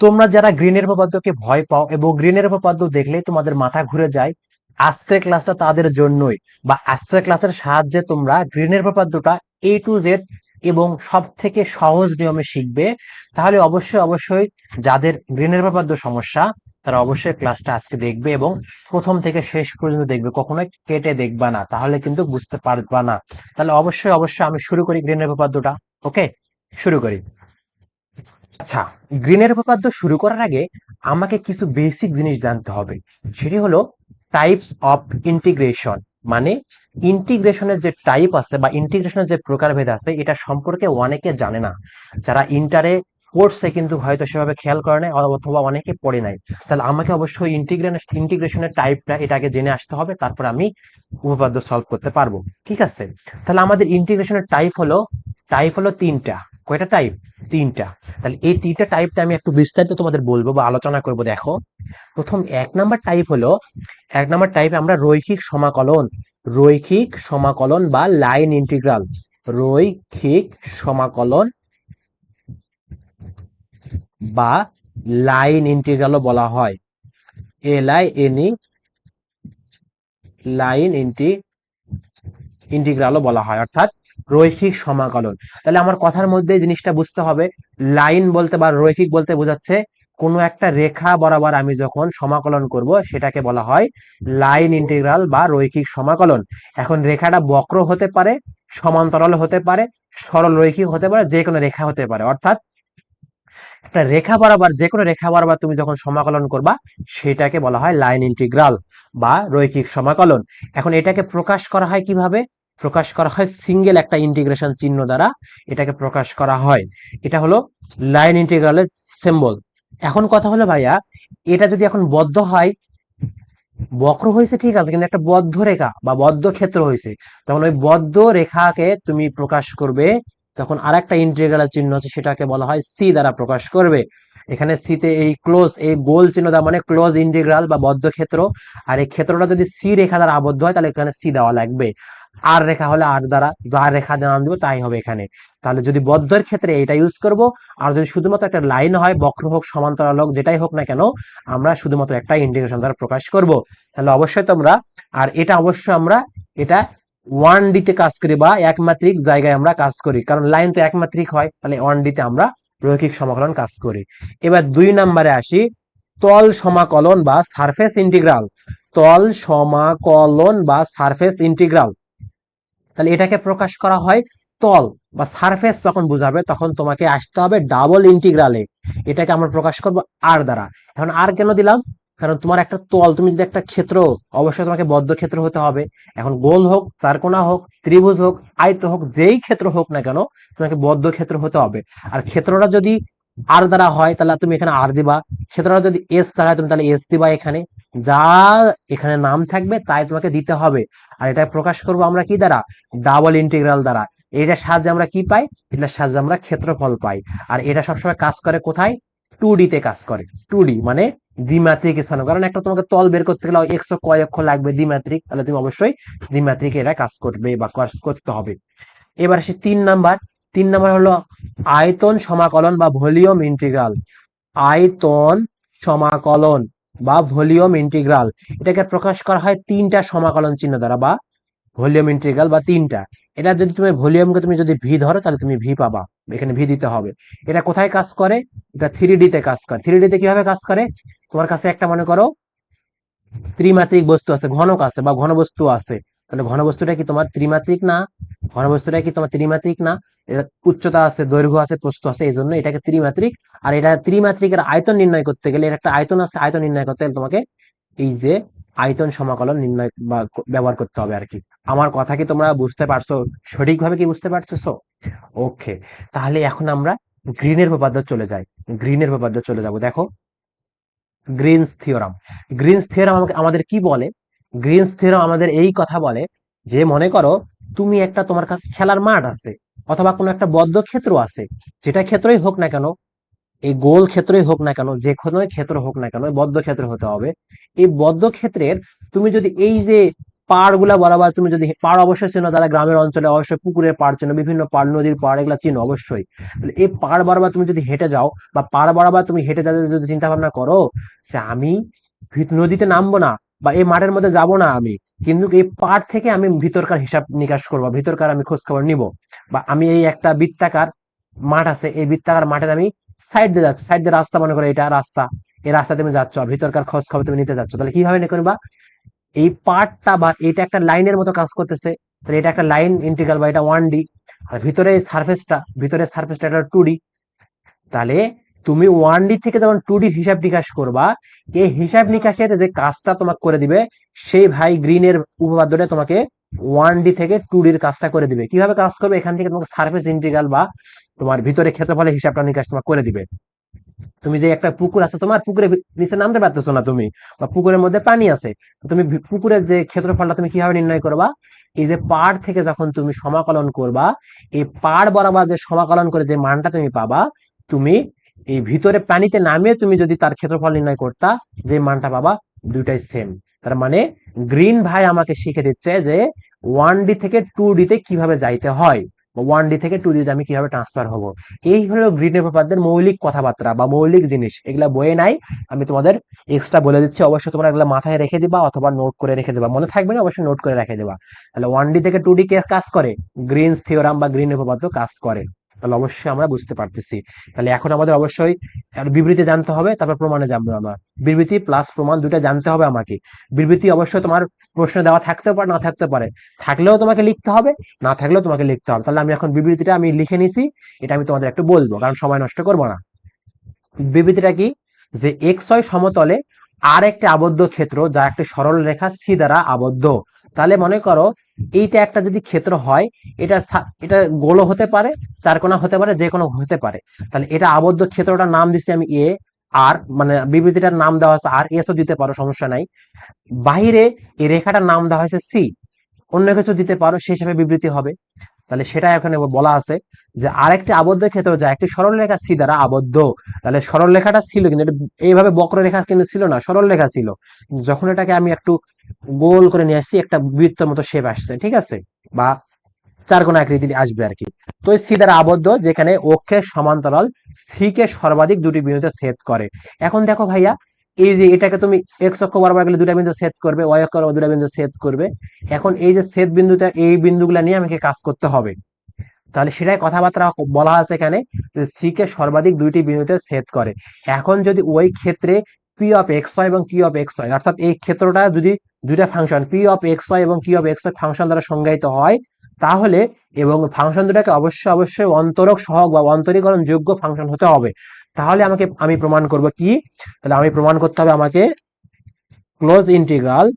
তোমরা যারা গ্রিনের উপপাদ্যকে ভয় পাও এবং গ্রিনের উপপাদ্য দেখলে তোমাদের মাথা ঘুরে যায়, আজকের ক্লাসটা তাদের জন্যই। বা আজকের ক্লাসের সাহায্যে তোমরা গ্রিনের উপপাদ্যটা A to Z এবং সব থেকে সহজ নিয়মে শিখবে। তাহলে অবশ্যই অবশ্যই যাদের গ্রিনের উপপাদ্য সমস্যা তারা অবশ্যই ক্লাসটা আজকে দেখবে এবং প্রথম থেকে শেষ পর্যন্ত দেখবে, কখনোই কেটে দেখবা না, তাহলে কিন্তু বুঝতে পারবা না। তাহলে অবশ্যই অবশ্যই আমি শুরু করি গ্রিনের উপপাদ্যটা। ওকে, শুরু করি। আচ্ছা, গ্রিনের উপপাদ্য শুরু করার আগে আমাকে কিছু বেসিক জিনিস জানতে হবে। সেটি হলো টাইপস অফ ইন্টিগ্রেশন। মানে ইন্টিগ্রেশনের যে টাইপ আছে বা ইন্টিগ্রেশনের যে প্রকারভেদ আছে এটা সম্পর্কে অনেকে জানে না। যারা ইন্টারে পড়ছে কিন্তু হয়তো সেভাবে খেয়াল করে নাই অথবা অনেকে পড়ে নাই। তাহলে আমাকে অবশ্যই ইন্টিগ্রেশনের টাইপটা এটাকে জেনে আসতে হবে, তারপর আমি উপপাদ্য সলভ করতে পারবো। ঠিক আছে, তাহলে আমাদের ইন্টিগ্রেশনের টাইপ হলো তিনটা। কয়টা টাইপ? তিনটা। তাহলে এই তিনটা টাইপটা আমি একটু বিস্তারিত তোমাদের বলবো বা আলোচনা করব। দেখো, প্রথম এক নাম্বার টাইপে আমরা রৈখিক সমাকলন বা লাইন ইন্টিগ্রাল, রৈখিক সমাকলন বা লাইন ইন্টিগ্রালও বলা হয়। LINE, লাইন ইন্টিগ্রালও বলা হয়, অর্থাৎ রৈখিক সমাকলন। তাহলে আমার কথার মধ্যে এই জিনিসটা বুঝতে হবে, লাইন বলতে বা রৈখিক বলতে বোঝাচ্ছে কোনো একটা রেখা বরাবর আমি যখন সমাকলন করব সেটাকে বলা হয় লাইন ইন্টিগ্রাল বা রৈখিক সমাকলন। এখন রেখাটা বক্র হতে পারে, সমান্তরাল হতে পারে, সরল রৈখিক হতে পারে, যে কোনো রেখা হতে পারে। অর্থাৎ একটা রেখা বরাবর, যে কোনো রেখা বরাবর তুমি যখন সমাকলন করবা সেটাকে বলা হয় লাইন ইন্টিগ্রাল বা রৈখিক সমাকলন। এখন এটাকে প্রকাশ করা হয় কিভাবে? প্রকাশ করা হয় সিঙ্গেল একটা ইন্টিগ্রেশন চিহ্ন দ্বারা, এটাকে প্রকাশ করা হয়। এটা হলো লাইন ইন্টিগ্রালের সিম্বল। এখন কথা হলো ভাইয়া, এটা যদি এখন বদ্ধ হয়, বক্র হয়েছে ঠিক আছে, কিন্তু একটা বদ্ধ রেখা বা বদ্ধ ক্ষেত্র হয়েছে, তখন ওই বদ্ধ রেখাকে তুমি প্রকাশ করবে, তখন আরেকটা ইন্টিগ্রাল চিহ্ন আছে সেটাকে বলা হয় সি দ্বারা প্রকাশ করবে। এখানে সিতে এই গোল চিহ্ন দেওয়া মানে ক্লোজ ইন্টিগ্রাল বা বদ্ধ ক্ষেত্র। আর এই ক্ষেত্রটা যদি সি রেখা দ্বারা আবদ্ধ হয় তাহলে এখানে সি দেওয়া লাগবে। আর রেখা হলে আর দ্বারা, যা রেখা নাম দিব তাই হবে এখানে। তাহলে যদি বদ্ধের ক্ষেত্রে এটা ইউজ করব, আর যদি শুধুমাত্র একটা লাইন হয়, বক্র হোক সমান্তরাল হোক যেটাই হোক না কেন, আমরা শুধুমাত্র একটা ইন্টিগ্রেশন দ্বারা প্রকাশ করব। তাহলে অবশ্যই তোমরা, আর এটা অবশ্যই আমরা এটা 1D তে কাজ করি বা একমাত্রিক জায়গায় আমরা কাজ করি, কারণ লাইন তো একমাত্রিক হয়, তাহলে 1D তে আমরা রৈখিক সমাকলন কাজ করি। এবার 2 নম্বরে আসি, তল সমাকলন বা সারফেস ইন্টিগ্রাল। তল সমাকলন বা সারফেস ইন্টিগ্রাল, তাহলে এটাকে প্রকাশ করা হয় তল বা সারফেস যখন বুঝাবে তখন তোমাকে আসতে হবে ডাবল ইন্টিগ্রালে। এটাকে আমরা প্রকাশ করব আর দ্বারা। এখন আর কেন দিলাম? কারণ তোমার একটা তল, তুমি যদি একটা ক্ষেত্র, অবশ্যই তোমাকে বদ্ধ ক্ষেত্র হতে হবে। এখন গোল হোক, চারকোনা হোক, ত্রিভুজ হোক, আয়ত হোক, যেই ক্ষেত্র হোক না কেন তোমাকে বদ্ধ ক্ষেত্র হতে হবে। আর ক্ষেত্রটা যদি আর দ্বারা হয় তাহলে তুমি এখানে আর দিবা, ক্ষেত্রটা যদি এস দ্বারা হয় তুমি তাহলে এস দিবা। এখানে যা এখানে নাম থাকবে তাই তোমাকে দিতে হবে। আর এটা প্রকাশ করব আমরা কি দ্বারা? ডাবল ইন্টিগ্রাল দ্বারা। এটার সাহায্যে আমরা কি পাই? এটার সাহায্যে আমরা ক্ষেত্রফল পাই। আর এটা সবসময় কাজ করে কোথায়? 2D তে কাজ করে। 2D মানে দ্বিমাত্রিক স্থানে, কারণ একটা তোমাকে তল বের করতে গেলে এক্স কয় অক্ষ লাগবে দ্বিমাত্রিক, তাহলে তুমি অবশ্যই দ্বিমাত্রিক এটা কাজ করবে বা কাজ করতে হবে। এবার আসি 3 নাম্বার। 3 নাম্বার হলো আয়তন সমাকলন বা ভলিউম ইন্টিগ্রাল। আয়তন সমাকলন বা ভলিউম ইন্টিগ্রাল, এটাকে প্রকাশ করা হয় তিনটা সমাকলন চিহ্ন দ্বারা বা ভলিউম ইন্টিগ্রাল বা তিনটা। এটা যদি তুমি ভলিউমকে তুমি যদি ভি ধরো তাহলে তুমি ভি পাবা, এখানে ভি দিতে হবে। এটা কোথায় কাজ করে? এটা 3D তে কাজ করে। 3D তে কিভাবে কাজ করে? তোমার কাছে একটা মনে করো ত্রিমাত্রিক বস্তু আছে, ঘনক আছে বা ঘনবস্তু আছে, তাহলে ঘনবস্তুটা কি তোমার ত্রিমাত্রিক না? ঘনবস্তুটা কি তোমার ত্রিমাত্রিক না? এটা উচ্চতা আছে, দৈর্ঘ্য আছে, প্রস্থ আছে, এই জন্য এটাকে ত্রিমাত্রিক। আর এটা ত্রিমাত্রিকের আয়তন নির্ণয় করতে গেলে, এর একটা আয়তন আছে, আয়তন নির্ণয় করতে গেলে তোমাকে এই যে আয়তন সমাকলন নির্ণয় বা ব্যবহার করতে হবে আর কি। আমার কথা কি তোমরা বুঝতে পারছো? সঠিকভাবে কি বুঝতে পারতেছো? ওকে, তাহলে এখন আমরা গ্রিনের উপপাদ্য চলে যাই। গ্রিনের উপপাদ্য চলে যাব। দেখো, গ্রিনস থিওরাম। গ্রিনস থিওরাম আমাকে আমাদের কি বলে? গ্রিনস থিওরাম আমাদের এই কথা বলে যে, মনে করো তুমি একটা, তোমার কাছে খেলার মাঠ আছে অথবা কোনো একটা বদ্ধ ক্ষেত্র আছে, যেটা ক্ষেত্রই হোক না কেন, এই গোল ক্ষেত্রই হোক না কেন, যে কোনো ক্ষেত্র হোক না কেন, বদ্ধ ক্ষেত্র হতে হবে। এই বদ্ধ ক্ষেত্রের তুমি যদি এই যে পাড় গুলা বরাবর তুমি যদি পাড় অবশ্যই চেনো, যারা গ্রামের অঞ্চলে অবশ্যই পুকুরের পাড় চেনো, বিভিন্ন পাড়, নদীর পাড় এগুলা চিনো অবশ্যই। তাহলে এই পাড় বরাবর তুমি যদি হেঁটে যাও বা পাড় বরাবর তুমি হেঁটে যাতে যদি চিন্তা ভাবনা করো যে আমি নদীতে নামবো না বা এই মাঠের মধ্যে যাব না আমি, কিন্তু এই পাড় থেকে আমি ভিতরকার হিসাব নিকাশ করবো, ভিতরকার আমি খোঁজ খবর নিব, বা আমি এই একটা বৃত্তাকার মাঠ আছে, এই বৃত্তাকার মাঠে আমি সাইড দিয়ে যাচ্ছি, সাইড দিয়ে রাস্তা, মনে করো এটা রাস্তা, এই রাস্তা তুমি যাচ্ছ, ভিতরকার খোঁজ খবর তুমি নিতে যাচ্ছ, তাহলে কিভাবে করবা, এই পার্টটা বা এটা একটা লাইনের মতো কাজ করতেছে, তাহলে এটা একটা লাইন ইন্টিগ্রাল বা এটা 1D, আর ভিতরে সারফেসটা এটা 2D। তাহলে তুমি 1D থেকে যখন 2D হিসাব নিকাশ করবা, এই হিসাব নিকাশের যে কাজটা তোমাকে করে দিবে, সেই ভাই গ্রিনের উপপাদ্যটা তোমাকে 1D থেকে 2D কাজটা করে দিবে। কিভাবে কাজ করবে, এখান থেকে তোমাকে সারফেস ইন্টিগ্রাল বা তোমার ভিতরে ক্ষেত্রফলের হিসাবটা নিকাশ তোমাকে করে দিবে। তুমি যে একটা পুকুর আছে, তোমার পুকুরে নিচে নামতে পারতেছো না তুমি, বা পুকুরের মধ্যে পানি আছে, তুমি পুকুরের যে ক্ষেত্রফলটা তুমি কিভাবে নির্ণয় করবা, এই যে পাড় থেকে যখন তুমি সমাকলন করবা, এই পাড় বরাবর যে সমাকলন করে যে মানটা তুমি পাবা, তুমি এই ভিতরে পানিতে নামিয়ে তুমি যদি তার ক্ষেত্রফল নির্ণয় করতা, যে মানটা পাবা দুইটাই সেম। তার মানে গ্রিন ভাই আমাকে শিখে দিচ্ছে যে 1D থেকে 2D তে কিভাবে যাইতে হয়, 1D থেকে 2D তে আমি কিভাবে ট্রান্সফার হব। এই হলো গ্রিনের উপপাদ্যের মৌলিক কথাবার্তা বা মৌলিক জিনিস, এগুলা বইয়ে নাই, আমি তোমাদের এক্সট্রা বলে দিচ্ছি, অবশ্যই তোমরা এগুলা মাথায় রেখে দিবা অথবা নোট করে রেখে দিবা, মনে থাকবে না অবশ্যই নোট করে রেখে দিবা। তাহলে 1D থেকে 2D কে কাজ করে, গ্রিনস থিওরাম বা গ্রিনের উপপাদ্য কাজ করে, তাহলে অবশ্যই আমরা বুঝতে পারতেছি। তাহলে এখন আমাদের অবশ্যই বিবৃতি জানতে হবে, তারপর প্রমাণে যাবো আমরা। বিবৃতি প্লাস প্রমাণ দুইটা জানতে হবে আমাকে। বিবৃতি অবশ্যই তোমার প্রশ্ন দেওয়া থাকতে পারে, না থাকতে পারে, থাকলেও তোমাকে লিখতে হবে, না থাকলেও তোমাকে লিখতে হবে। তাহলে আমি এখন বিবৃতিটা আমি লিখে নিছি, এটা আমি তোমাদের একটু বলবো, কারণ সময় নষ্ট করবো না। বিবৃতিটা কি, যে XY সমতলে আর একটি আবদ্ধ ক্ষেত্র যা একটি সরল রেখা সি দ্বারা আবদ্ধ। তাহলে মনে করো এইটা একটা যদি ক্ষেত্র হয়, এটা এটা গোল হতে পারে, চারকোনা হতে পারে, যে কোনো হতে পারে। তাহলে এটা আবদ্ধ ক্ষেত্রটার নাম দিচ্ছি আমি এ, আর মানে বিবৃতিটার নাম দেওয়া আছে আর, এসও দিতে পারো সমস্যা নাই। বাহিরে এই রেখাটার নাম দেওয়া হয়েছে সি, অন্য কিছু দিতে পারো, সেই হিসাবে বিবৃতি হবে। তাহলে সেটা এখানে বলা আছে যে আরেকটি আবদ্ধ ক্ষেত্র যা একটি সরলরেখা সি দ্বারা আবদ্ধ। তাহলে সরলরেখাটা ছিল কিন্তু এটা এইভাবে বক্ররেখা কিন্তু ছিল না, সরলরেখা ছিল। যখন এটাকে আমি একটু গোল করে নিয়ে আসছি, একটা বৃত্তের মতো শেপ আসছে, ঠিক আছে, বা চারকোনা আকৃতি আসবে আর কি। তো সি দ্বারা আবদ্ধ, যেখানে অক্ষের সমান্তরাল সি কে সর্বাধিক দুটি বিন্দুতে ছেদ করে। এখন দেখো ভাইয়া, এই যে এটাকে তুমি এক্স অক্ষ বরাবর গেলে দুটা বিন্দু ছেদ করবে, ওয়াই অক্ষ দুটা বিন্দু ছেদ করবে। এখন এই যে ছেদ বিন্দুটা, এই বিন্দুগুলা নিয়ে আমাকে কাজ করতে হবে। তাহলে সেটাই কথাবার্তা বলা আছে এখানে, যে সি কে সর্বাধিক দুইটি বিন্দুতে ছেদ করে। এখন যদি ওই ক্ষেত্রে পি অফ এক্স ওয়াই এবং কি অফ এক্স ওয়াই, অর্থাৎ এই ক্ষেত্রটা যদি দুইটা function P of x y এবং Q of x Y function দ্বারা সংজ্ঞায়িত হয়, তাহলে এবং ফাংশন দুটাকে অবশ্যই অন্তরক সহগ বা অন্তরীকরণ যোগ্য ফাংশন হতে হবে। তাহলে আমি প্রমাণ করব কি, তাহলে আমি প্রমাণ করতে হবে আমাকে close integral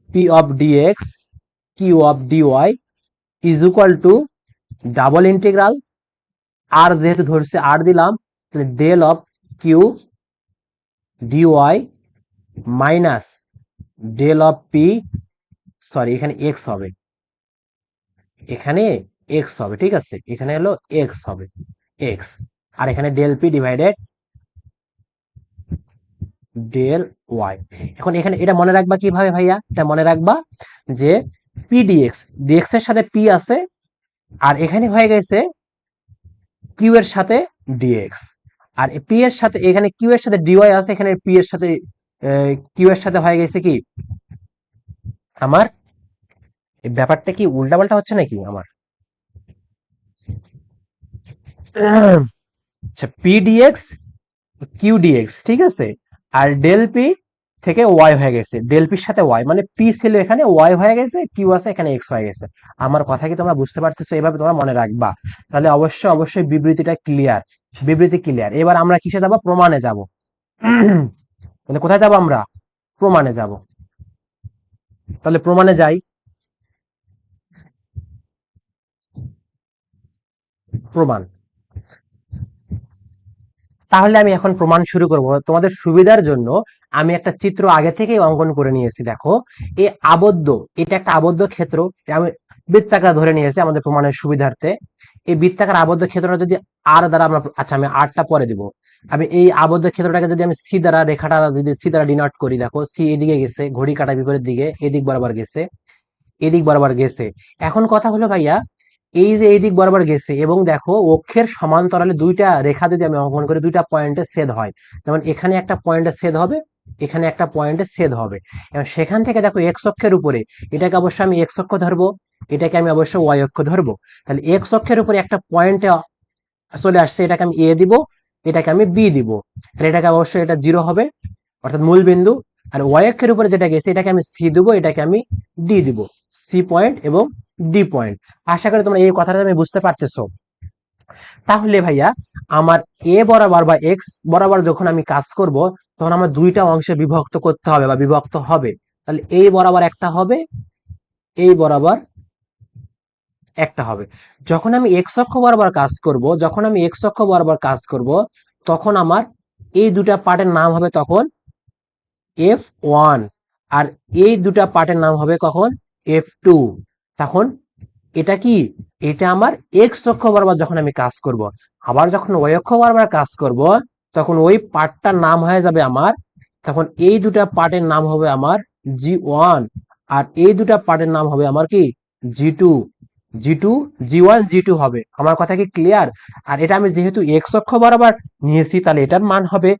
P of DX Q of DY is equal to double integral, আর যেহেতু ধরছে আর দিলাম, তাহলে del of Q DY minus del of P, sorry এখানে এক্স হবে, এখানে এক্স হবে, ঠিক আছে, এখানে হলো এক্স হবে, এক্স, আর এখানে del P divided del y. এখন এখানে এটা মনে রাখবা কিভাবে ভাইয়া, এটা মনে রাখবা যে পি ডিএক্স, ডিএক্স এর সাথে পি আছে, আর এখানে হয়ে গেছে কিউ এর সাথে ডিএক্স, আর পি এর সাথে এখানে কিউ এর সাথে ডিওয়াই আছে, এখানে পি এর সাথে কিউ এর সাথে হয়ে গেছে কি আমার, এই ব্যাপারটা কি উল্টাপাল্টা হচ্ছে নাকি আমার, আচ্ছা পি ডিএক্স কিউ ডিএক্স, ঠিক আছে, আর ডেল পি থেকে ওয়াই হয়ে গেছে, ডেল পির সাথে ওয়াই, মানে পি ছিল এখানে, ওয়াই হয়ে গেছে, কিউ আছে এখানে এক্স হয়ে গেছে। আমার কথা কি তোমরা বুঝতে পারতেছো, এভাবে তোমরা মনে রাখবা। তাহলে অবশ্যই বিবৃতিটা ক্লিয়ার, বিবৃতি ক্লিয়ার। এবার আমরা কিসে যাবো, প্রমাণে যাব। তাহলে কোথায় যাবো আমরা, প্রমাণে যাব। তাহলে প্রমাণে যাই, প্রমাণ। তাহলে আমি এখন প্রমাণ শুরু করব, তোমাদের সুবিধার জন্য আমি একটা চিত্র আগে থেকেই অঙ্কন করে নিয়েছি। দেখো এই আবদ্ধ, এটা একটা আবদ্ধ ক্ষেত্র, আমি বৃত্তাকার ধরে নিয়েছে আমাদের প্রমাণের সুবিধার্থে। এই বৃত্তাকার আবদ্ধ ক্ষেত্রটা যদি আর দ্বারা আমরা, আচ্ছা আমি আরটা পরে দিব। আমি এই আবদ্ধ ক্ষেত্রটাকে যদি আমি সি দ্বারা, রেখাটা যদি সি দ্বারা ডিনোট করি, দেখো সি এদিকে গেছে, ঘড়ি কাঁটা বিপরীত দিকে, এদিক বরাবর গেছে, এদিক বরাবর গেছে। এখন কথা হলো ভাইয়া, এই যে এই দিক বরাবর গেছে এবং দেখো অক্ষের সমান্তরালে দুইটা রেখা যদি আমি অঙ্কন করি, দুইটা পয়েন্টে ছেদ হয়, যেমন এখানে একটা পয়েন্টে ছেদ হবে, এখানে একটা পয়েন্টে ছেদ হবে। এবং সেখান থেকে দেখো এক্স অক্ষের উপরে, এটাকে অবশ্যই আমি এক্স অক্ষ ধরবো, এটাকে আমি অবশ্যই ওয়াই অক্ষ ধরবো। তাহলে এক্স অক্ষের উপরে একটা পয়েন্টে চলে আসছে, এটাকে আমি এ দিব, এটাকে আমি বি দিব, আর এটাকে অবশ্যই এটা জিরো হবে, অর্থাৎ মূল বিন্দু। আর ওয়াই অক্ষের উপরে যেটা গেছে এটাকে আমি সি দিব, এটাকে আমি ডি দিব, সি পয়েন্ট এবং ডি পয়েন্ট। আশা করি তোমরা এই কথাটা আমি বুঝতে পারতেছো। তাহলে ভাইয়া আমার এ বরাবর বা এক্স বরাবর যখন আমি কাজ করব, তখন আমার দুইটা অংশে বিভক্ত করতে হবে বা বিভক্ত হবে। তাহলে এই বরাবর একটা হবে, এই বরাবর একটা হবে। যখন আমি এক্স অক্ষ বরাবর কাজ করব, যখন আমি এক্স অক্ষ বরাবর কাজ করব, তখন আমার এই দুটা পার্টের নাম হবে তখন F1, আর এই দুটা পার্টের নাম হবে কখন F2। তখন এটা কি, এটা আমার এক্স অক্ষ বরাবর যখন আমি কাজ করব। আবার যখন ওয়াই অক্ষ বরাবর কাজ করব, তখন ওই পার্টটার নাম হয়ে যাবে আমার, তখন এই দুটা পার্টের নাম হবে আমার G1, আর এই দুটা পার্টের নাম হবে আমার কি G2। G2, G1, G2 হবে। আমার কথা কি ক্লিয়ার? আর এটা আমি যেহেতু এক্স অক্ষ বরাবর নিয়েছি, তাহলে এটার মান হবে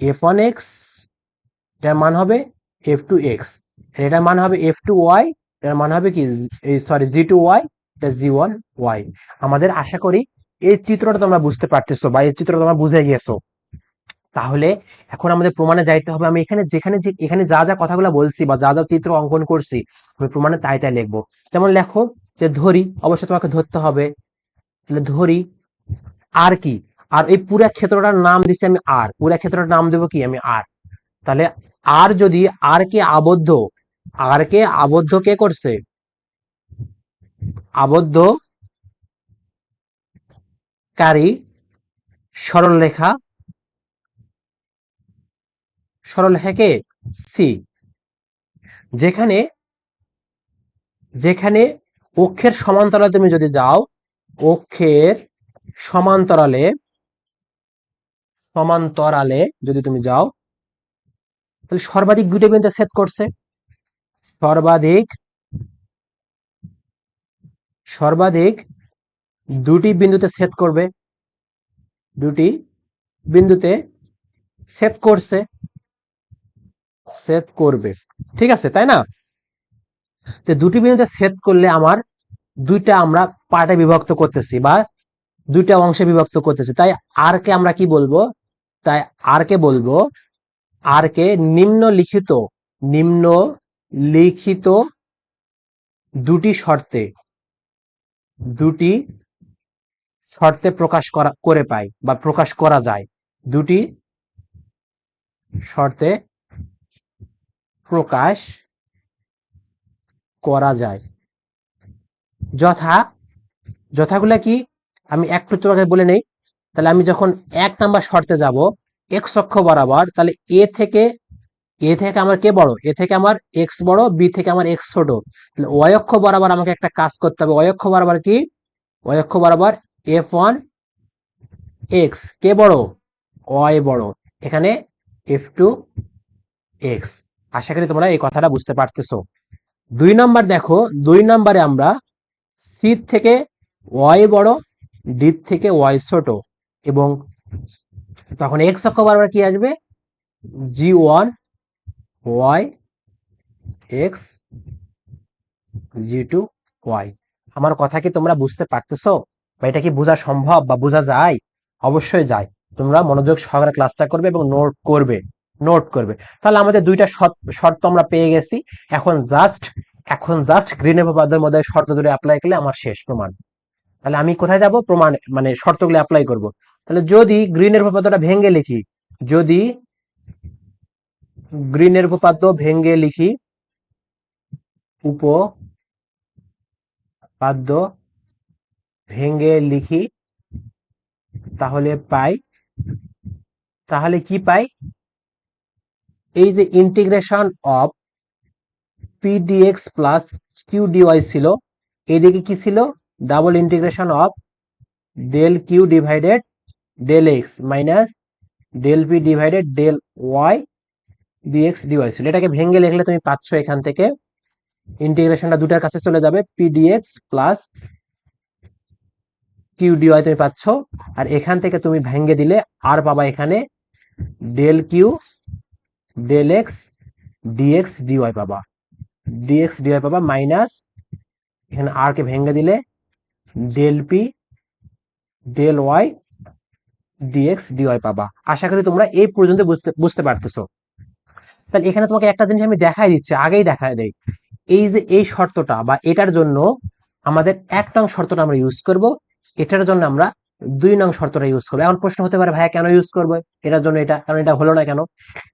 F1x, এটার মান হবে F2x, এটার মান হবে F2y, এটার মান হবে কি, এই সরি G2y, এটা G1y। আমাদের আশা করি এই চিত্রটা তোমরা বুঝতে পারতেছো বা এই চিত্রটা তোমরা বুঝে গিয়েছো। তাহলে এখন আমাদের প্রমাণে যাইতে হবে। আমি এখানে যেখানে এখানে যা যা কথাগুলো বলছি বা যা যা চিত্র অঙ্কন করছি, আমি প্রমাণে তাই তাই লিখবো। যেমন লেখো যে ধরি, অবশ্যই তোমাকে ধরতে হবে। তাহলে ধরি আর কি, আর এই পুরা ক্ষেত্রটার নাম দিচ্ছি আমি আর, পুরা ক্ষেত্রটার নাম দেবো কি আমি আর। তাহলে আর যদি আর কে আবদ্ধ, আর কে আবদ্ধ কে করছে, আবদ্ধকারী সরলরেখা, সরলরেখাকে সি, যেখানে যেখানে অক্ষের সমান্তরালে তুমি যদি যাও, অক্ষের সমান্তরালে, সমান্তরালে যদি তুমি যাও, তাহলে সর্বাধিক দুটো বিন্দু ছেদ করছে, সর্বাধিক, সর্বাধিক দুটি বিন্দুতে ছেদ করবে, দুটি বিন্দুতে ছেদ করছে, ছেদ করবে, ঠিক আছে তাই না? তো দুটি বিন্দুতে ছেদ করলে আমার দুইটা আমরা পার্টে বিভক্ত করতেছি বা দুইটা অংশে বিভক্ত করতেছি, তাই আর কে আমরা কি বলবো, তাই আর কে বলবো, আর কে নিম্নলিখিত, নিম্নলিখিত দুটি শর্তে, দুটি শর্তে প্রকাশ করা করে পাই বা প্রকাশ করা যায়, দুটি শর্তে প্রকাশ করা যায়। যথা, যথাগুলা কি আমি একটু তোমাকে বলে নেই। তাহলে আমি যখন এক নাম্বার শর্তে যাব, এক্স অক্ষ বরাবর, তাহলে এ থেকে আমার কে বড়, এ থেকে আমার এক্স বড়, বি থেকে আমার এক্স ছোট। তাহলে ওয়াই অক্ষ বরাবর আমাকে একটা কাজ করতে হবে, ওয়াই অক্ষ বরাবর কি, ওয়াই অক্ষ বরাবর F1x কে বড়, ওয়াই বড়, এখানে F2x। আশা করি তোমরা এই কথাটা বুঝতে পারতেছো। দুই নাম্বার দেখো, দুই নাম্বারে আমরা সি থেকে ওয়াই বড়, ডি থেকে ওয়াই ছোট, এবং তখন এক্স অক্ষ বরাবর কি আসবে, G1y x, G2y। আমার কথা কি তোমরা বুঝতে পারতেছো বা এটা কি বোঝা সম্ভব বা বোঝা যায়? অবশ্যই যায়। তোমরা মনোযোগ সহকারে ক্লাসটা করবে এবং নোট করবে, নোট করবে। তাহলে আমাদের দুইটা শর্ত আমরা পেয়ে গেছি। এখন জাস্ট গ্রিন উপপাদ্যের মধ্যে শর্ত দুটো অ্যাপ্লাই করলে আমার শেষ প্রমাণ। তাহলে আমি কোথায় যাব, প্রমাণ মানে শর্তগুলো অ্যাপ্লাই করব। তাহলে যদি গ্রিনের উপপাদ্যটা ভেঙে লিখি, যদি গ্রিনের উপপাদ্য ভেঙে লিখি, উপপাদ্য ভেঙে লিখি, তাহলে পাই, তাহলে কি পাই, এই যে integration of P dx plus Q dy ছিল, এদিকে কি ছিল, double integration of del Q divided del x minus del P divided del Y dx dy ছিল। এটাকে ভেঙে লিখলে তুমি পাচ্ছ এখান থেকে ইন্টিগ্রেশনটা দুটার কাছে চলে যাবে, P dx plus Q dy তুমি পাচ্ছ। আর এখান থেকে তুমি ভেঙে দিলে আর পাবা এখানে del Q del x dx dy পাবা, ডিএক্স ডিওয়াই পাবা মাইনাস এখানে আর কে ভেঙে দিলে del P del Y dx dy পাবা। আশা করি তোমরা এই পর্যন্ত বুঝতে পারতেছো। তাহলে এখানে তোমাকে একটা জিনিস আমি দেখাই দিচ্ছি, আগেই দেখায় দেই, এই যে এই শর্তটা বা এটার জন্য আমাদের 1 নং শর্তটা আমরা ইউজ করব, এটার জন্য আমরা 2 নং শর্তটা ইউজ করবো। এখন প্রশ্ন হতে পারে ভাইয়া কেন ইউজ করবো এটার জন্য এটা, কারণ এটা হলো না কেন?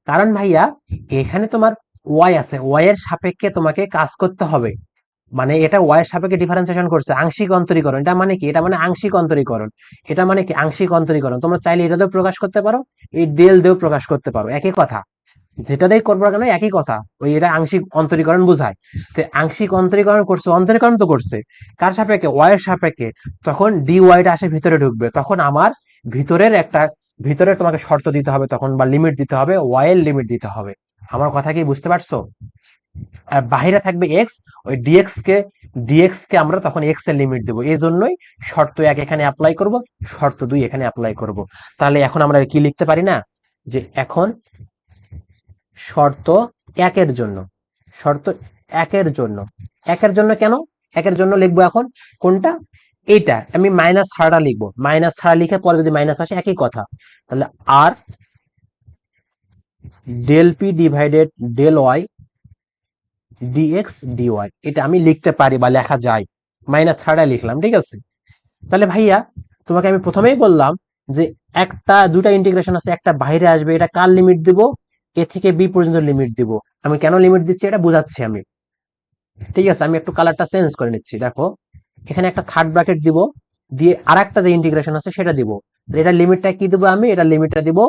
কারণ ভাইয়া এখানে তোমার ওয়াই আছে, ওয়াই এর সাপেক্ষে তোমাকে কাজ করতে হবে, মানে এটা ওয়াই এর সাপেক্ষে ডিফারেন্সিয়েশন করছে, আংশিক অন্তরীকরণ। এটা মানে কি? এটা মানে আংশিক অন্তরীকরণ। এটা মানে কি? আংশিক অন্তরীকরণ। তোমরা চাইলে এটা দিয়েও প্রকাশ করতে পারো, এই ডেল দিয়েও প্রকাশ করতে পারো, একই কথা। যেটা দিয়ে করবো না কেন একই কথা, ওই এটা আংশিক অন্তরীকরণ বোঝায়। তো আংশিক অন্তরীকরণ করছে, অন্তরীকরণ তো করছে কার সাপেক্ষে? ওয়াই এর সাপেক্ষে। তখন ডি ওয়াইটা আসে ভিতরে ঢুকবে, তখন আমার ভিতরের একটা ভিতরে তোমাকে শর্ত দিতে হবে তখন, বা লিমিট দিতে হবে, ওয়াই এর লিমিট দিতে হবে। আমার কথা কি বুঝতে পারছো? আর বাহিরে থাকবে এক্স, ওই ডিএক্স কে আমরা তখন এক্স এর লিমিট দেবো। এই জন্যই শর্ত 1 এখানে অ্যাপ্লাই করব, শর্ত 2 এখানে অ্যাপ্লাই করব। তাহলে এখন আমরা কি লিখতে পারি না, যে এখন শর্ত 1 এর জন্য, শর্ত 1 এর জন্য, 1 এর জন্য কেন 1 এর জন্য লিখবো এখন কোনটা? এইটা আমি মাইনাস ছাড়া লিখবো, মাইনাস ছাড়া লিখে পরে যদি মাইনাস আসে একই কথা। তাহলে আর del P divided del Y dx DY, এটা আমি লিখতে পারি বা লেখা যায়, মাইনাস ছাড়া লিখলাম, ঠিক আছে। তাহলে ভাইয়া তোমাকে আমি প্রথমেই বললাম যে দুটা ইন্টিগ্রেশন আছে, একটা বাইরে আসবে, এটা কার লিমিট দিব? এ থেকে বি পর্যন্ত লিমিট দিব। আমি কেন লিমিট দিচ্ছি এটা বুঝাচ্ছি আমি, ঠিক আছে। আমি একটু কালারটা চেঞ্জ করে নিচ্ছি, দেখো এখানে একটা থার্ড ব্র্যাকেট দিব, দিয়ে আর একটা যে ইন্টিগ্রেশন আছে সেটা দিব। এটা লিমিটটা কি দিব? আমি এটা লিমিটটা দিব,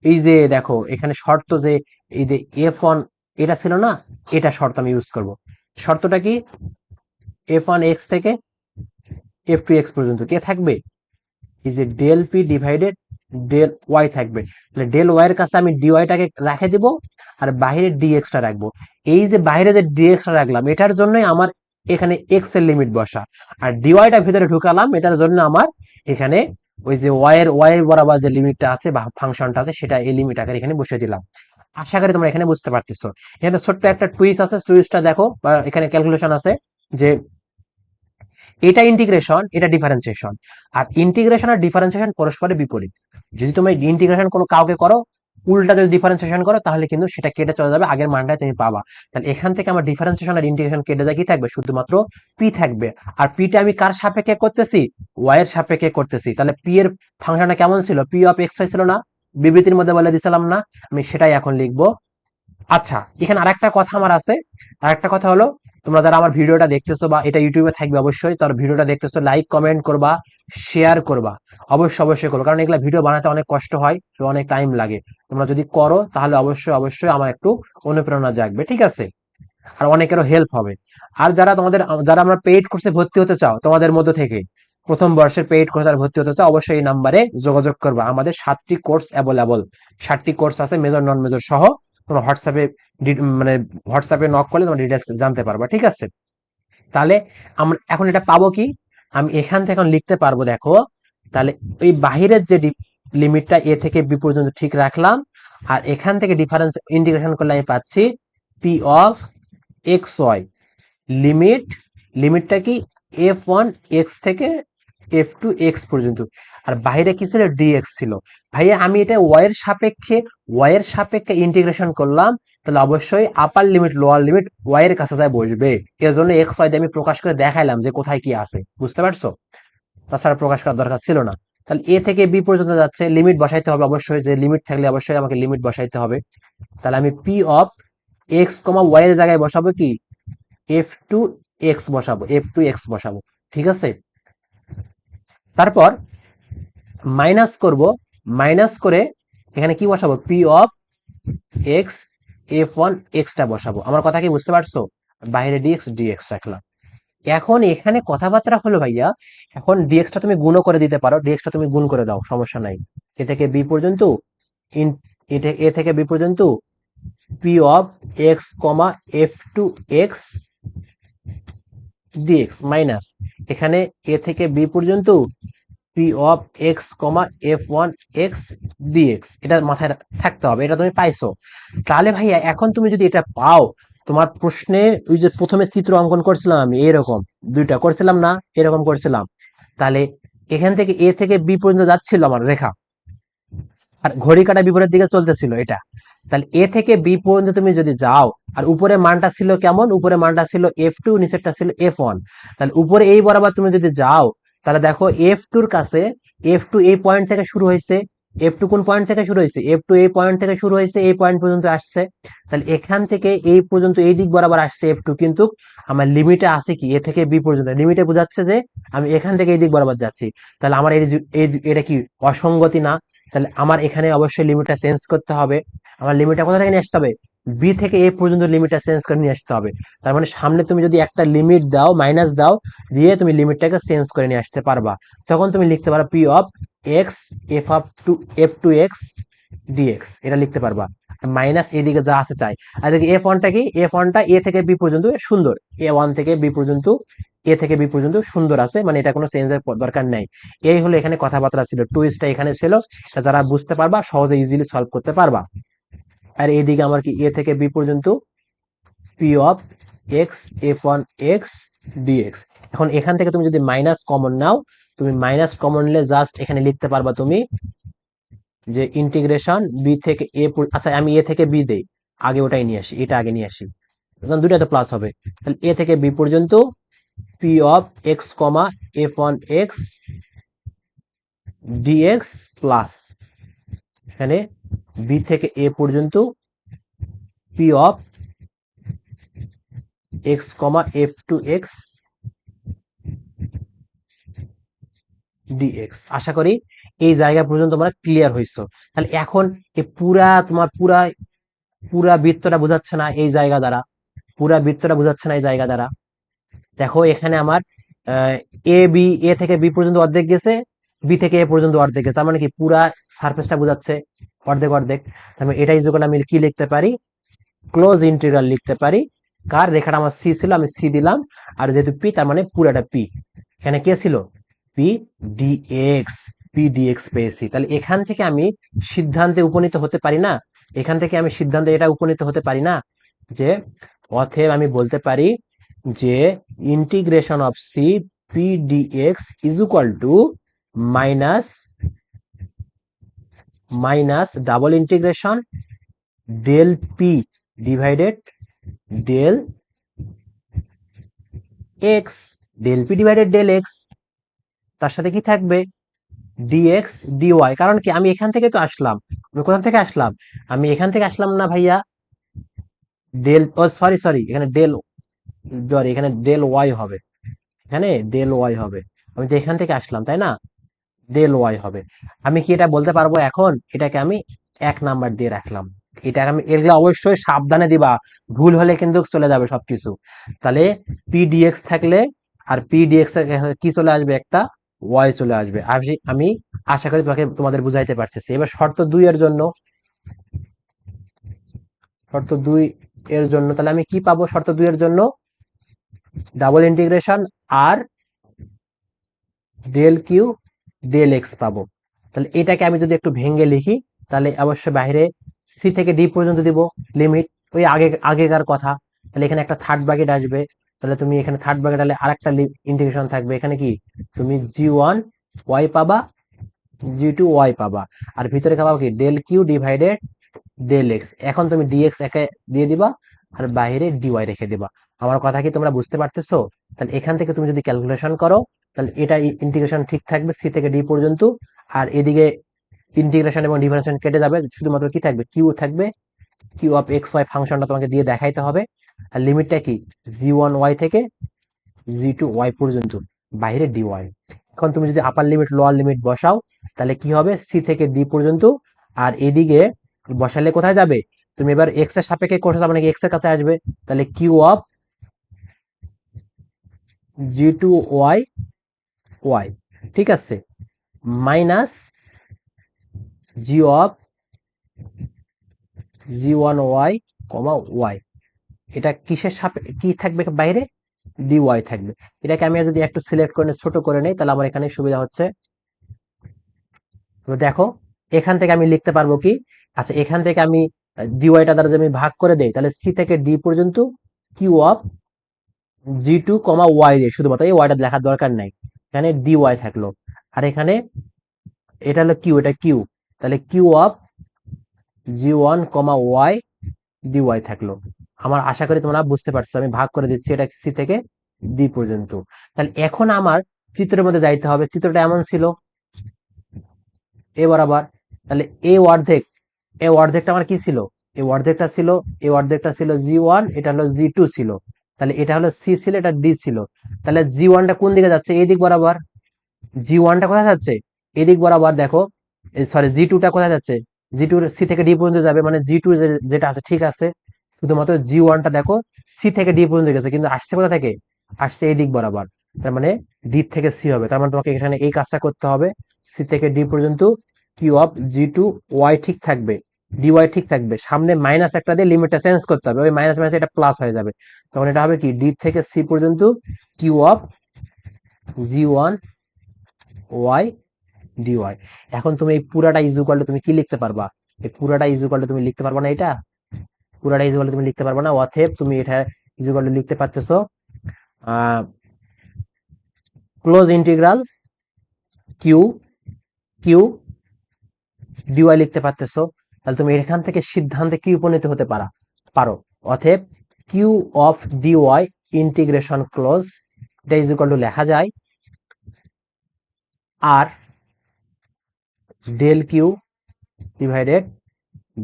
এই যে দেখো এখানে শর্ত যে এই যে f1 এটা ছিল না, এটা শর্ত আমি ইউজ করব। শর্তটা কি? f1 x থেকে f2 x পর্যন্ত কে থাকবে? এই যে del P divided del y থাকবে। তাহলে ডেল ওয়াই এর কাছে আমি ডিওয়াইটাকে রেখে দিব, আর বাইরে ডিএক্সটা রাখবো। এই যে বাইরে যে ডিএক্সটা রাখলাম এটার জন্যই আমার এখানে এক্স এর লিমিট বসা, আর ডিওয়াইটা ভিতরে ঢুকালাম এটার জন্য আমার এখানে ওই যে ওয়াই বরাবর যে লিমিটটা আছে বা ফাংশনটা আছে সেটা এই লিমিট আকারে এখানে বসিয়ে দিলাম। আশা করি তোমরা এখানে বুঝতে পারতেছো। এখানে ছোট্ট একটা টুইস্ট আছে, টুইস্টটা দেখো, বা এখানে ক্যালকুলেশন আছে যে এটা ইন্টিগ্রেশন, এটা ডিফারেন্সিয়েশন, আর ইন্টিগ্রেশন আর ডিফারেন্সিয়েশন পরস্পরের বিপরীত। যদি তুমি ইন্টিগ্রেশন কোনো কাউকে করো, উল্টা যদি ডিফারেন্সিয়েশন করো, তাহলে কিন্তু সেটা কেটে চলে যাবে, আগের মানটাই তুমি পাবা। তাহলে এখান থেকে আমার ডিফারেন্সিয়েশন আর ইন্টিগ্রেশন কেটে যায়, কি থাকবে? শুধুমাত্র পি থাকবে। আর পিটা আমি কার সাপেক্ষে করতেছি? ওয়াই এর সাপেক্ষে করতেছি। তাহলে পি এর ফাংশনটা কেমন ছিল? পি অফ এক্স ওয়াই ছিল না? বিবৃতির মধ্যে বলে দিছিলাম না? আমি সেটাই এখন লিখবো। আচ্ছা, এখানে আরেকটা কথা আমার আছে। আরেকটা কথা হলো, তোমরা যারা আমার ভিডিওটা দেখতেছো বা এটা ইউটিউবে থাকবে অবশ্যই, তার ভিডিওটা দেখতেছো, লাইক কমেন্ট করবা, শেয়ার করবা, অবশ্যই অবশ্যই করো, কারণ এগুলা ভিডিও বানাতে অনেক কষ্ট হয়, অনেক টাইম লাগে। তোমরা যদি করো তাহলে অবশ্যই অবশ্যই আমার একটু অনুপ্রেরণা জাগবে, ঠিক আছে, আর অনেকেরও হেল্প হবে। আর যারা আমরা পেইড কোর্সে ভর্তি হতে চাও, তোমাদের মধ্য থেকে প্রথম বর্ষের পেইড কোর্সে ভর্তি হতে চাও, অবশ্যই এই নাম্বারে যোগাযোগ করবা। আমাদের 7টি কোর্স অ্যাভেলেবল, 7টি কোর্স আছে মেজর নন মেজর সহ। তোমরা মানে হোয়াটসঅ্যাপে নক করলে তোমার ডিটেলস জানতে পারবা, ঠিক আছে। তাহলে আমরা এখন এটা পাবো কি? আমি এখান থেকে এখন লিখতে পারবো, দেখো। তাহলে ওই বাহিরের যে লিমিটটা এ থেকে বি পর্যন্ত ঠিক রাখলাম, আর এখান থেকে ডিফারেন্স ইন্টিগ্রেশন করলে আমি পাচ্ছি পি অফ এক্স ওয়াই লিমিটটা কি? f1 x থেকে f2 x পর্যন্ত। আর বাইরে কি ছিল? dx ছিল। ভাইয়া আমি এটা ওয়াই এর সাপেক্ষে ইন্টিগ্রেশন করলাম, তাহলে অবশ্যই upper limit lower limit y এর কাছে যায় বসবে। এর জন্য এক্স ওয়াই দিয়ে আমি প্রকাশ করে দেখাইলাম যে কোথায় কি আছে, বুঝতে পারছো? তাছাড়া প্রকাশ করার দরকার ছিল না। তাহলে এ থেকে বি পর্যন্ত যাচ্ছে, লিমিট বসাইতে হবে অবশ্যই, যে লিমিট থাকলে অবশ্যই আমাকে লিমিট বসাইতে হবে। তাহলে আমি P of x comma y এর জায়গায় বসাবো কি? f2 x বসাবো, f2 x বসাবো, ঠিক আছে। তারপর মাইনাস করব, মাইনাস করে এখানে কি বসাবো? p of x f1 x টা বসাবো। আমার কথা কি বুঝতে পারছো? বাইরে dx রাখলাম। এখন এখানে কথাবার্তা হলো ভাইয়া, এখন ডিএক্সটা তুমি গুণও করে দিতে পারো, ডিএক্সটা তুমি গুণ করে দাও, সমস্যা নাই। এ থেকে বি পর্যন্ত ইন এ থেকে বি পর্যন্ত P of x comma F two x dx minus এখানে এ থেকে বি পর্যন্ত P of x comma F one x dx. এটা মাথায় থাকতে হবে, এটা তুমি পাইছো। তাহলে ভাইয়া এখন তুমি যদি এটা পাও, তোমার প্রশ্নে ওই যে প্রথমে চিত্র অঙ্কন করছিলাম আমি এরকম, দুইটা করছিলাম না, এরকম করছিলাম, তাহলে এখান থেকে এ থেকে বি পর্যন্ত যাচ্ছিল আমার রেখা, আর ঘড়ি কাঁটা বিপরীত দিকে চলতেছিল এটা। তাহলে এ থেকে বি পর্যন্ত তুমি যদি যাও, আর উপরে মানটা ছিল কেমন, উপরে মানটা ছিল এফ টু, নিচেরটা ছিল এফ ওয়ান। তাহলে উপরে এই বরাবর তুমি যদি যাও, তাহলে দেখো এফ টুর কাছে, এফ টু এই পয়েন্ট থেকে শুরু হয়েছে, এফ টু কোন পয়েন্ট থেকে শুরু হয়েছে, এফ টু এই পয়েন্ট থেকে শুরু হয়েছে, এই পয়েন্ট পর্যন্ত আসছে। তাহলে এখান থেকে এই পর্যন্ত এই দিক বরাবর আসছে এফ টু, কিন্তু আমার লিমিটে আছে কি এ থেকে বি পর্যন্ত, লিমিটে বোঝাচ্ছে যে আমি এখান থেকে এই দিক বরাবর যাচ্ছি। তাহলে আমার এটা কি অসঙ্গতি না? তাহলে আমার এখানে অবশ্যই লিমিটটা চেঞ্জ করতে হবে। আমার লিমিটটা কোথা থেকে নিয়ে আসতে হবে, বি থেকে এ পর্যন্ত লিমিটটা চেঞ্জ করে নিয়ে আসতে হবে। তার মানে সামনে তুমি যদি একটা লিমিট দাও, মাইনাস দাও, দিয়ে তুমি লিমিটটাকে চেঞ্জ করে নিয়ে আসতে পারবা। তখন তুমি লিখতে পারো P of x f of two f two x dx, এটা লিখতে পারবা। মাইনাস এদিকে যা আছে তাই। আর এদিকে এফ ওয়ানটা কি, এফ ওয়ানটা এ থেকে বি পর্যন্ত সুন্দর, এ ওয়ান থেকে বি পর্যন্ত, এ থেকে বি পর্যন্ত সুন্দর আছে, মানে এটা কোনো চেঞ্জের দরকার নাই। এই হলো এখানে কথাবার্তা ছিল, টুইস্টটা এখানে ছিল। এটা যারা বুঝতে পারবা সহজে ইজিলি সলভ করতে পারবা। আর এইদিকে আমার কি এ থেকে বি পর্যন্ত P of x f one x dx. এখন এখান থেকে তুমি যদি মাইনাস কমন নাও, তুমি মাইনাস কমন নিলে জাস্ট এখানে লিখতে পারবা তুমি যে ইন্টিগ্রেশন বি থেকে এ, আচ্ছা আমি এ থেকে বি দেই, আগে ওটাই নিয়ে আসি, এটা আগে নিয়ে আসি, তখন দুইটা তো প্লাস হবে। তাহলে এ থেকে বি পর্যন্ত P of x comma F one x DX plus এখানে বি থেকে এ পর্যন্ত P of x comma F two x DX. আশা করি এই জায়গা পর্যন্ত তোমরা ক্লিয়ার হয়েছো। তাহলে এখন এই পুরা তোমার পুরা পুরা বৃত্তটা বোঝাচ্ছে না এই জায়গা দ্বারা, পুরা বৃত্তটা বোঝাচ্ছে না এই জায়গা দ্বারা। দেখো এখানে আমার এ বি, এ থেকে বি পর্যন্ত অর্ধেক গেছে, বি থেকে এ পর্যন্ত অর্ধেক গেছে, তার মানে কি পুরা সারফেসটা বোঝাচ্ছে অর্ধেক অর্ধেক। তার মানে এটাই যখন আমি কি লিখতে পারি, ক্লোজ ইন্টিগ্রাল লিখতে পারি। কার রেখাটা আমার সি ছিল, আমি সি দিলাম, আর যেহেতু পি তার মানে পুরাটা পি। এখানে কে ছিল, পি ডিএক্স, পি ডিএক্স পেয়েছি। তাহলে এখান থেকে আমি সিদ্ধান্তে উপনীত হতে পারি না, এখান থেকে আমি সিদ্ধান্তে এটা উপনীত হতে পারি না যে অতএব আমি বলতে পারি যে integration of C P dx is equal to minus minus double integration del P divided del x, del P divided del x, তার সাথে কি থাকবে ডিএক্স ডিওয়াই। কারণ কি আমি এখান থেকে তো আসলাম, আমি কোথা থেকে আসলাম, আমি এখান থেকে আসলাম না ভাইয়া, ডেল ও সরি সরি এখানে ডেল, সরি এখানে ডেল ওয়াই হবে, এখানে ডেল ওয়াই হবে, আমি তো এখান থেকে আসলাম তাই না, ডেল ওয়াই হবে। আমি কি এটা বলতে পারবো এখন, এটাকে আমি 1 নাম্বার দিয়ে রাখলাম। এটা আমি, এগুলো অবশ্যই সাবধানে দিবা, ভুল হলে কিন্তু চলে যাবে সবকিছু। তাহলে পিডিএক্স থাকলে আর পিডিএক্স এর কি চলে আসবে, একটা ওয়াই চলে আসবে। আমি আশা করি তোমাদের বুঝাইতে পারতেছি। এবার শর্ত 2 এর জন্য, শর্ত 2 এর জন্য তাহলে আমি কি পাবো, শর্ত 2 এর জন্য ডাবল ইন্টিগ্রেশন আর ডেল কিউ ডেল এক্স পাবো। তাহলে এটাকে আমি যদি একটু ভেঙে লিখি, তাহলে অবশ্যই বাইরে সি থেকে ডি পর্যন্ত দিব লিমিট, ওই আগেকার কথা। তাহলে এখানে একটা থার্ড ব্র্যাকেট আসবে, তাহলে তুমি এখানে থার্ড ব্র্যাকেট হলে আরেকটা ইন্টিগ্রেশন থাকবে, এখানে কি তুমি জি ওয়ান ওয়াই পাবা, জি টু ওয়াই পাবা, আর ভিতরে পাবা কি del Q divided del x. এখন তুমি ডিএক্স একে দিয়ে দিবা, আর বাইরে ডিওয়াই রেখে দিবা। আমার কথা কি তোমরা বুঝতে পারতেছো? তাহলে এখান থেকে তুমি যদি ক্যালকুলেশন করো, তাহলে এটা ইন্টিগ্রেশন ঠিক থাকবে সি থেকে ডি পর্যন্ত, আর এদিকে ইন্টিগ্রেশন এবং ডিফারেন্সিয়েশন কেটে যাবে, শুধুমাত্র কি থাকবে, কিউ থাকবে। কিউ অফ এক্স ওয়াই ফাংশনটা তোমাকে দিয়ে দেখাইতে হবে। আর লিমিটটা কি, জি ওয়ান ওয়াই থেকে জি টু ওয়াই পর্যন্ত, বাইরে ডি ওয়াই। এখন তুমি যদি আপার লিমিট লোয়ার লিমিট বসাও, তাহলে কি হবে, সি থেকে ডি পর্যন্ত, আর এদিকে বসালে কোথায় যাবে, তুমি এবার এক্স এর সাপেক্ষে কোথায় যাবে, নাকি এক্স এর কাছে আসবে। তাহলে কিউ অফ g2y y, ঠিক আছে, minus g of g1y comma y, এটা কিসের সাপে কি থাকবে বাইরে, dy থাকবে। এটাকে আমি যদি একটু সিলেক্ট করে ছোট করে নেই তাহলে আমার এখানে সুবিধা হচ্ছে। তো দেখো এখান থেকে আমি লিখতে পারবো কি, আচ্ছা এখান থেকে আমি ডিওয়াইটা দ্বারা যদি আমি ভাগ করে দেই তাহলে সি থেকে ডি পর্যন্ত কিউ অফ g2, y দিয়ে, শুধুমাত্র এই ওয়াইটা লেখার দরকার নাই, এখানে dy থাকলো। আর এখানে এটা হলো কিউ, এটা কিউ, তাহলে Q of g1, y dy থাকলো। আমার আশা করি তোমরা বুঝতে পারছো, আমি ভাগ করে দিচ্ছি এটা সি থেকে ডি পর্যন্ত। তাহলে এখন আমার চিত্রের মধ্যে যাইতে হবে, চিত্রটা এমন ছিল এ বরাবর, তাহলে এ অর্ধেকটা আমার কি ছিল, এ অর্ধেকটা ছিল g1, এটা হলো g2 ছিল, তাহলে এটা হলো সি ছিল, এটা ডি ছিল। তাহলে g1টা কোন দিকে যাচ্ছে, এই দিক বরাবর, জি1টা কোথায় যাচ্ছে, এদিক বরাবর দেখো, সরি জি2টা কোথায় যাচ্ছে, জি2 সি থেকে ডি পর্যন্ত যাবে, মানে জি2 যেটা আছে ঠিক আছে, শুধুমাত্র জি1টা দেখো সি থেকে ডি পর্যন্ত গেছে, কিন্তু আসছে কোথা থেকে, আসছে এই দিক বরাবর, তার মানে ডি থেকে সি হবে, তার মানে তোমাকে এখানে এই কাজটা করতে হবে, সি থেকে ডি পর্যন্ত কিউ অফ g2, y ঠিক থাকবে, ডিওয়াই ঠিক থাকবে, সামনে মাইনাস একটা দিয়ে লিমিটটা চেঞ্জ করতে হবে, ওই মাইনাস মাইনাস এটা প্লাস হয়ে যাবে, তখন এটা হবে কি ডি থেকে সি পর্যন্ত Q of G one, Y dy. এখন তুমি এই পুরাটা ইজ ইকুয়াল টু তুমি কি লিখতে পারবা, এই পুরাটা ইজ ইকুয়াল টু তুমি লিখতে পারবা না, এটা পুরাটা ইজ ইকুয়াল টু তুমি লিখতে পারবা না, অতএব তুমি এটা ইজ ইকুয়াল টু লিখতে পারতেছো close integral Q Q dy লিখতে পারতেছো। তাহলে তুমি এখান থেকে সিদ্ধান্তে কি উপনীত হতে পারো, অতএব Q of DY integration close, এটা ইজ ইকুয়াল টু লেখা যায় আর del Q divided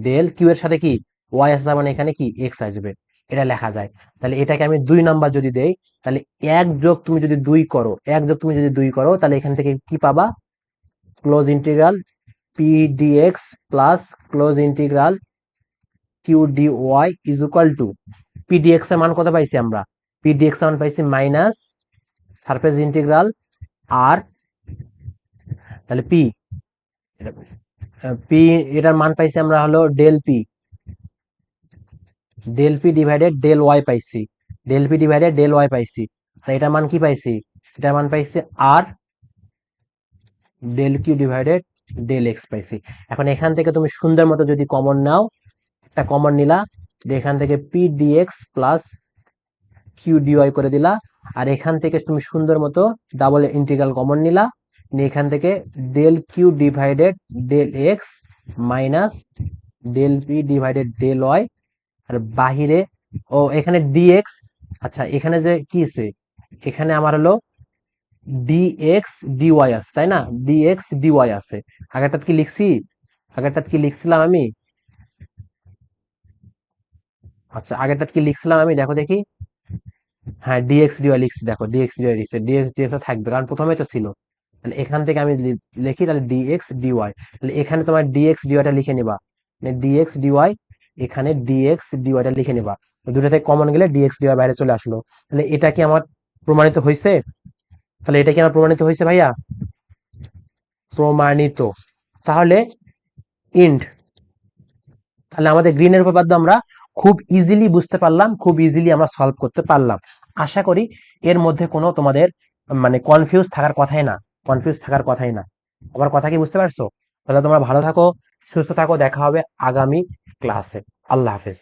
del Q এর সাথে কি ওয়াই আসবে, মানে এখানে কি এক্স আসবে, এটা লেখা যায়। তাহলে এটাকে আমি 2 নাম্বার যদি দেই, তাহলে এক যোগ তুমি যদি 2 করো তাহলে এখান থেকে কি পাবা, close integral P dx plus close integral Q D Y is equal to, PDX এর মান কত পাইছি আমরা, পিডিএক্স এর মান পাইছি মাইনাস সারফেস ইন্টিগ্রাল আর, তাহলে পি এটার মান পাইছি আমরা হলো del P divided del Y পাইছি, del P divided del Y পাইছি, আর এটার মান কি পাইছি, এটার মান পাইছি আর del Q divided del X পাইছি। এখন এখান থেকে তুমি সুন্দর মতো যদি কমন নাও, একটা কমন নিলা, এখান থেকে P dx plus Q dy করে দিলা, আর এখান থেকে তুমি সুন্দর মতো ডাবল ইন্টিগ্রাল কমন নিলা, এখান থেকে del Q divided del x minus del P divided del Y, আর বাহিরে ও এখানে ডিএক্স, আচ্ছা এখানে যে কি আছে, এখানে আমার হলো ডিএক্স ডিওয়াই আছে তাই না, ডিএক্স ডিওয়াই আছে, আগেরটাত কি লিখছি, আগেরটাত কি লিখছিলাম আমি, আচ্ছা আগেরটাত কি লিখছিলাম আমি দেখো দেখি, হ্যাঁ ডিএক্স ডিওয়াই লিখছি, দেখো ডিএক্স ডিওয়াই লিখছে, ডিএক্স ডিএক্স থাকবে কারণ প্রথমে তো ছিল, তাহলে এখান থেকে আমি লিখি তাহলে ডিএক্স ডিওয়াই, তাহলে এখানে তোমার ডিএক্স ডিওয়াইটা লিখে নিবা, মানে ডিএক্স ডিওয়াই, এখানে ডিএক্স ডিওয়াইটা লিখে নিবা, দুটো থেকে কমন গেলে ডিএক্স ডিওয়াই বাইরে চলে আসলো, তাহলে এটা কি আমার প্রমাণিত হয়েছে, তাহলে এটা কি আমার প্রমাণিত হয়েছে ভাইয়া, প্রমাণিত, তাহলে ইন্ড, তাহলে আমাদের গ্রিনের উপপাদ্য আমরা খুব ইজিলি বুঝতে পারলাম, খুব ইজিলি আমরা সলভ করতে পারলাম। আশা করি এর মধ্যে কোনো তোমাদের মানে কনফিউজ থাকার কথাই না, কনফিউজ থাকার কথাই না, আমার কথা কি বুঝতে পারছো, তাহলে তোমরা ভালো থাকো, সুস্থ থাকো, দেখা হবে আগামী ক্লাসে, আল্লাহ হাফেজ।